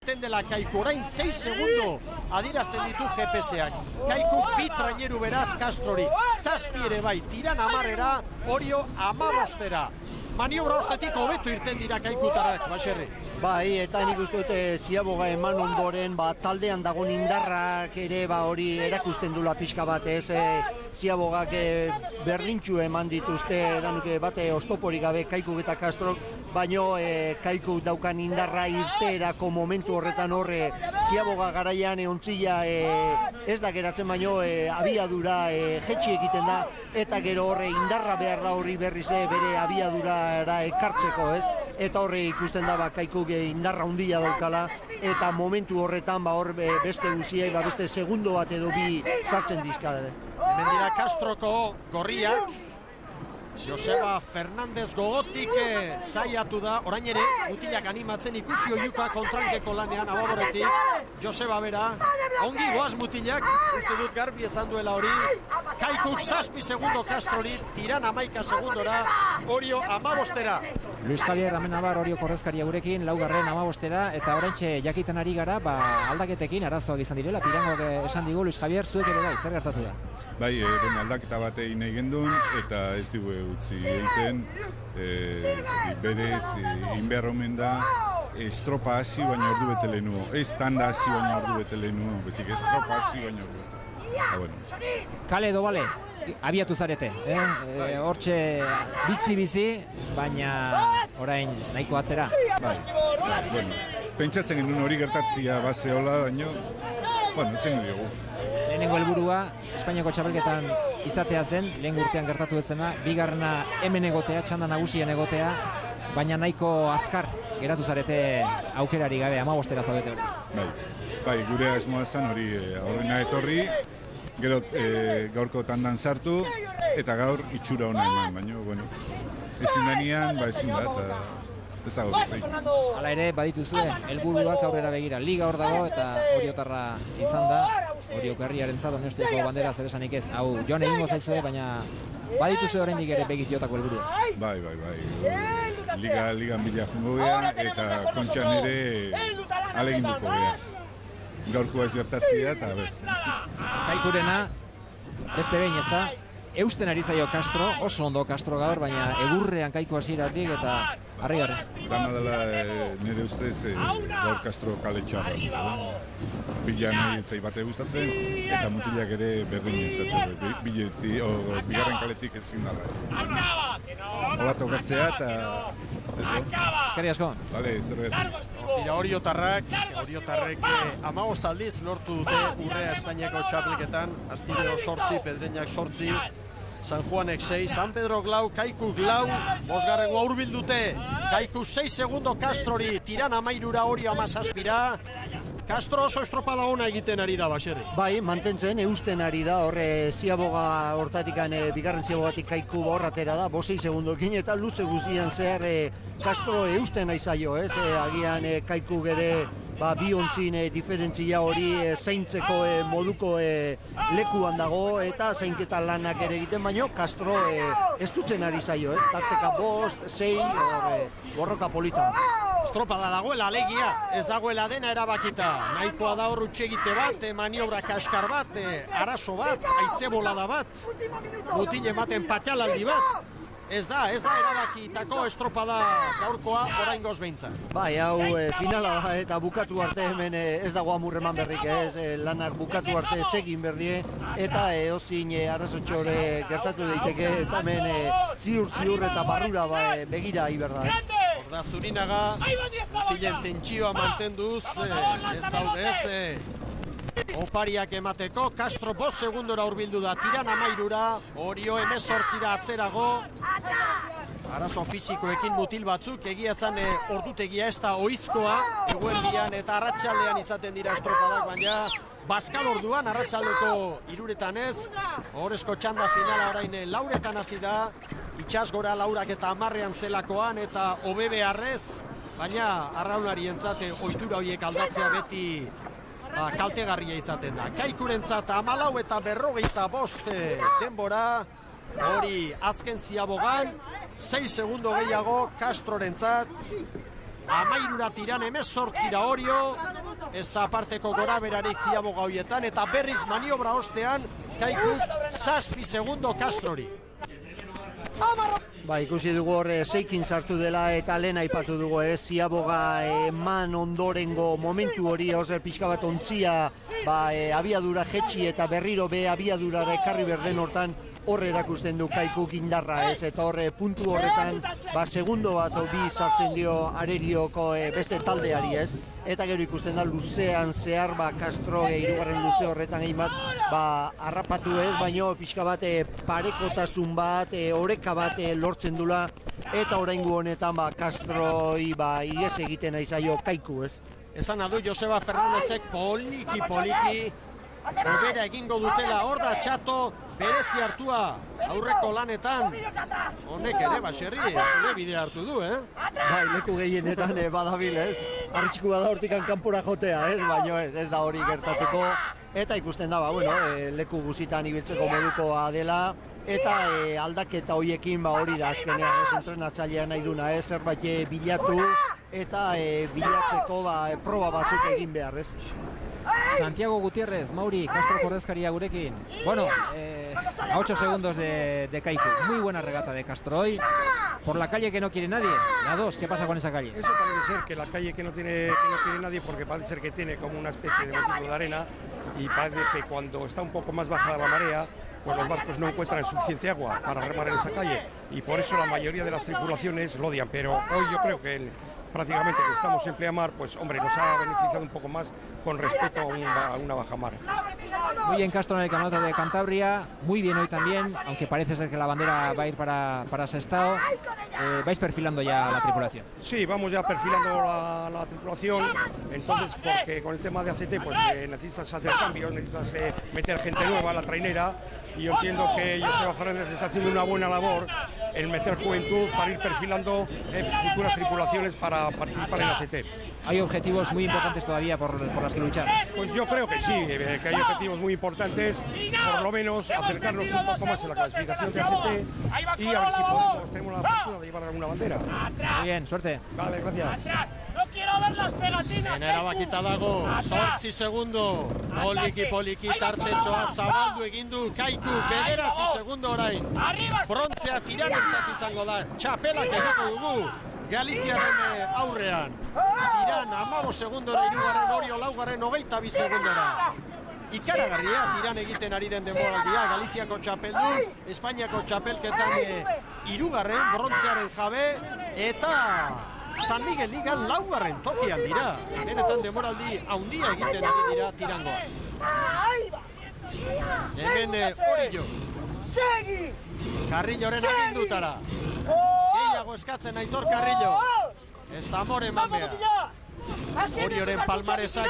irten dela Kaiku, orain 6 segundo adirazten ditu GPS-ak. Kaiku pitraineru beraz Castrori, 7 ere bai, tiran 10era, Orio 15era. Maniobra ostetik hobeto irten dira Kaikutarak, Baserri. Bai, eta nik uste dut Ziaboga eman ondoren, taldean dagoen indarrak ere hori erakusten dula pixka bat, ez? Ziabogak berdintxu eman dituzte, danuke bate oztoporik gabe Kaikuk eta Castrok, baino Kaikuk daukan indarra irteerako momentu horretan horre Ziaboga garaian ontzila ez da geratzen, baino abiadura jetxi egiten da, eta gero horre indarra behar da horri berriz bere abiadurara ekartzeko, ez? Eta horre ikusten da Kaikuk indarra handia daukala, eta momentu horretan hor beste guziei beste segundo bat edo bi sartzen dizkade. Hemen dira Castroko gorriak, Joseba Fernandez gogotik saiatu da, orain ere, mutilak animatzen ikusi oiuka kontrankeko lanean ababoretik, Joseba bera, ongi goaz mutilak, uste dut garbi esan duela hori, Kaikuk 7 segundo Castrori, tiran 11 segundora, Orio 15era. Luis Javier Amenabar Orio korrezkaria gurekin, 4. 15era, eta oraintxe jakiten ari gara, aldaketekin arazoak izan direla, tirangoak esan digu, Luis Javier, zuek ere bai, zer gertatu da? Bai, aldaketa bat egin nahi gendun, eta ez dugu utzi egiten, berez, inbehar omen da, estropa hasi baina ordu bete lehenuo, ez tanda hasi baina ordu bete lehenuo, bezik estropa hasi baina ordu bete. Kale edo bale, abiatu zarete, hortxe bizi-bizi, baina orain nahiko atzera. Bai, pentsatzen genuen hori gertatzia base hola, baina, zen diogu. Lehenengo helburua Espainiako txapelketan izatea zen, lehen urtean gertatu ezena, bigarrena hemen egotea, txanda nagusien egotea, baina nahiko azkar geratu zarete aukerari gabe, 15era zaudete hori. Bai, gure asmoa zen hori aurrena etorri, gero gaurko tandan sartu, eta gaur itxura hona eman, baina, ezin denean, ezin da, eta ez dago bezai. Hala ere, badituzue, helburuak aurrera begira, liga hor dago, eta Oriotarra izan da, Oriok herriaren zado, Donostiako bandera zer esanik ez, hau joan egingo zaizue, baina badituzue oraindik ere begiz jotako helburua. Bai, ligan bila jungo gea, eta kontxan ere aleginduko gea. Gaurkoa ez gertatzea, eta Kaikurena, beste behin ez da, eusten ari zaio Castro, oso ondo Castro gaur, baina egurrean Kaiku hasieratik eta harri-harri. Dana dela nire ustez gaur Castro kale txarra. Bila nahi etzai bate gustatzen, eta mutilak ere berdin izaten, bigarren kaletik ezin dara. Hola tokatzea eta ez da. Eskerrik asko. Bale, zerbetu. Tira Oriotarrek 15 aldiz lortu dute urrea Espainiako txapelketan, Astillero 8, Pedreñak 8, San Juanek 6, San Pedro lau, Kaikuk lau, 5. hurbil dute, Kaikuk 6 segundo Castrori, tiran 13 Orio 17. Castro oso estropada ona egiten ari da, Baserri. Bai, mantentzen, eusten ari da, horre Ziaboga hortatikan, bigarren Ziabogatik Kaiku horratera da, 6 segundokin, eta luze guztian zehar Castro eusten nahi zaio, ez? Agian Kaiku ere bi ontzin diferentzia hori zeintzeko moduko lekuan dago, eta zeinketa lanak ere egiten, baino Castro ez dutzen ari zaio, ez? Tarteka 5, 6, borroka polita. Estropada dagoela alegia, ez dagoela dena erabakita. Nahikoa da hor egite bat, maniobra kaskar bat, arazo bat, haize bolada bat, mutil ematen patxalaldi bat. Ez da erabakitako estropada gaurkoa oraingoz behintzat. Bai, hau finala da eta bukatu arte hemen ez dago amurreman berrik, ez lanak bukatu arte segin berdie, eta ozin arazotxore gertatu daiteke, eta hemen ziur eta barrura begira iberda. Horda Zurinaga, mutilen tentsioa mantenduz, ez daudez, opariak emateko, Castro 5 segundora hurbildu da, tiran 13, Orio 18 atzerago, arazo fizikoekin mutil batzuk, egia zan ordutegia ez da oizkoa, eguerdian eta arratsaldean izaten dira estropadak, baina Baskal orduan, arratsaldeko 3 ez, horrezko txanda finala orain 4 hasi da, itxas gora 4 eta 10 zelakoan eta hobe beharrez, baina arraunari entzate ohitura horiek aldatzea beti kaltegarria izaten da. Kaikurentzat 14 eta 45 denbora, hori azken Ziabogan, 6 segundo gehiago Castrorentzat, 13 tiran 18 Orio, ez da aparteko gora berarik Ziaboga hoietan, eta berriz maniobra ostean, Kaikuk 7 segundo Castrori. Ikusi dugu hor seikin sartu dela eta lehen aipatu dugu Ziaboga eman ondorengo momentu hori ozer pixka bat ontzia abiadura jetxi eta berriro abiadurara ekarri berden hortan hor erakusten du Kaikuk indarra eta hor puntu horretan segundo bat bi sartzen dio Arerioko beste taldeari eta gero ikusten da luzean zehar Castro hirugarren luze horretan bat harrapatu baino pixka bat parekotasun bat oreka bat lortzen dula eta oraingo honetan Castroi ies egiten ari zaio Kaiku Esan adu Joseba Fernandezek poliki hobera egingo dutela, hor da Txato berezi hartua aurreko lanetan. Honek ere, Baxerri, zure bidea hartu du, leku gehienetan badabil, arriskua da hortikan kanpora jotea, baina ez da hori gertatuko. Eta ikusten da, leku guzitan ibiltzeko modukoa dela, eta aldaketa hoiekin hori da azkenean entrenatzailea nahi duna, zerbait bilatu, eta bilatzeko proba batzuk egin behar, Santiago Gutiérrez, Mauri, Castro Cordezcaria gurekin. Bueno, a 8 segundos de Kaiku. Muy buena regata de Castro hoy. Por la calle que no quiere nadie. La 2, ¿qué pasa con esa calle? Eso parece ser que la calle que no quiere nadie, porque parece ser que tiene como una especie de montículo de arena y parece que cuando está un poco más bajada la marea, pues los barcos no encuentran suficiente agua para remar en esa calle y por eso la mayoría de las tripulaciones lo odian. Pero hoy yo creo que prácticamente que estamos en pleamar, pues hombre, nos ha beneficiado un poco más con respecto a una bajamar. Muy bien Castro en el campeonato de Cantabria, muy bien hoy también, aunque parece ser que la bandera va a ir para Sestao. ¿Vais perfilando ya la tripulación? Sí, vamos ya perfilando la tripulación, entonces porque con el tema de ACT pues necesitas hacer cambios, necesitas meter gente nueva a la trainera. Y yo entiendo que Joseba Fernández está haciendo una buena labor en meter juventud para ir perfilando futuras tripulaciones para participar en la ACT. ¿Hay objetivos muy importantes todavía por los que luchar? Pues yo creo que sí, que hay objetivos muy importantes, por lo menos acercarnos un poco más en la clasificación de ACT y a ver si tenemos la fortuna de llevar alguna bandera. Muy bien, suerte. Vale, gracias. ¡No quiero ver las pegatinas! Enerabakita dago, 8 segundo. Poliki tartetxoa zabaldu egin du Kaiku, 9 segundo orain. Brontzea tiranentzat izango da, txapelak egoko dugu Galiziaren aurrean. Tiran 15 segundora, irugarren Orio laugarren 22 segundora. Ikaragarria tiran egiten ari den denboraldia, Galiziako txapeldun, Espainiako txapelketan irugarren, brontzearen jabe, eta San Miguel Ligan laugarren tokian dira. Benetan demoraldi handia egiten ari dira tirangoa. Hemen Orillo. Carrilloren agindutara. Gehiago eskatzen Aitor Carrillo. Ez da amore eman behar. Orioren palmaresak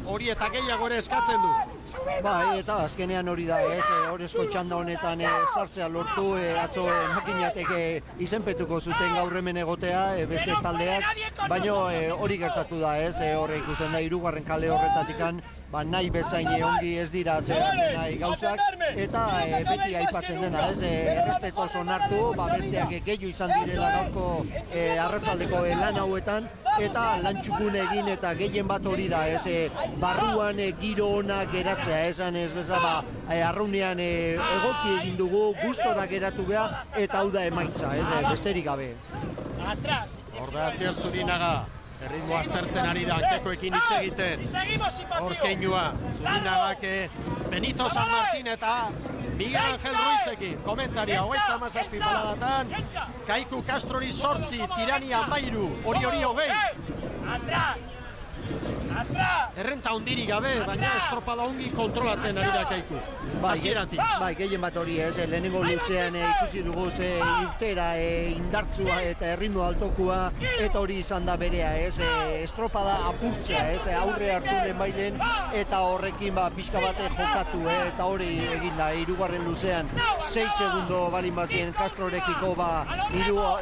hori eta gehiago ere eskatzen du. Eta azkenean hori da, horrezko txanda honetan sartzea lortu, atzo makinatek izenpetuko zuten gaur hemen egotea, beste taldeak, baina hori gertatu da, horre ikusten da, hirugarren kale horretatikan, nahi bezain ongi ez dira ateratzen nahi gauzak, eta beti aipatzen dena, errespetoz onartu, besteak gehiu izan direla gaurko arratsaldeko lan hauetan, eta lan txukun egin eta gehien bat hori da, barruan giro ona geratzea, esan ez bezala, arraunean egoki egin dugu, gustora geratu beha, eta hau da emaitza, besterik gabe. Hor da Asier Zurinaga, erritmo aztertzen ari da, kekoekin hitz egiten. Hor keinua, Zurinagak Benito San Martín eta Miguel Ángel Ruizekin. Komentaria, 37 paladatan, Kaiku Castrori 8, Tirania 13, hori 20. Errenta ondiri gabe, baina estropada ongi kontrolatzen ari da Kaiku. Hasieratik. Gehien bat hori, lehenengo luzean ikusi dugu irtera indartzua eta erritmo altokua, eta hori izan da berea, estropada apurtzea, aurre hartu den bailen, eta horrekin pixka bate jokatu, eta hori egin da, hirugarren luzean, 6 segundo balin batzien Castrorekiko,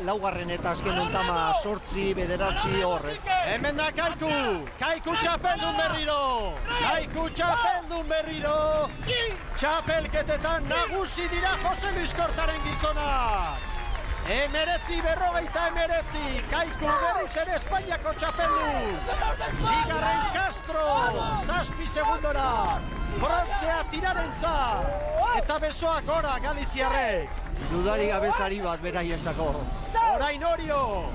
laugarren eta azken ontama 8, 9 horrek. Hemen da Kaiku txapeldun berriro! Kaiku txapeldun berriro! Txapelketetan nagusi dira Jose Luis Kortaren gizonak! 19-49, Kaiku berriz ere Espainiako txapeldun! Bigarren Castro! 6 segundora. Brontzea tirarentza. Eta besoak gora Galiziarrek. Dudari gabezari bat beraientzako. Orain Orio.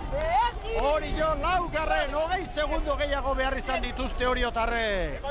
Orio laugarren, 20 segundo gehiago behar izan dituzte Oriotarrek.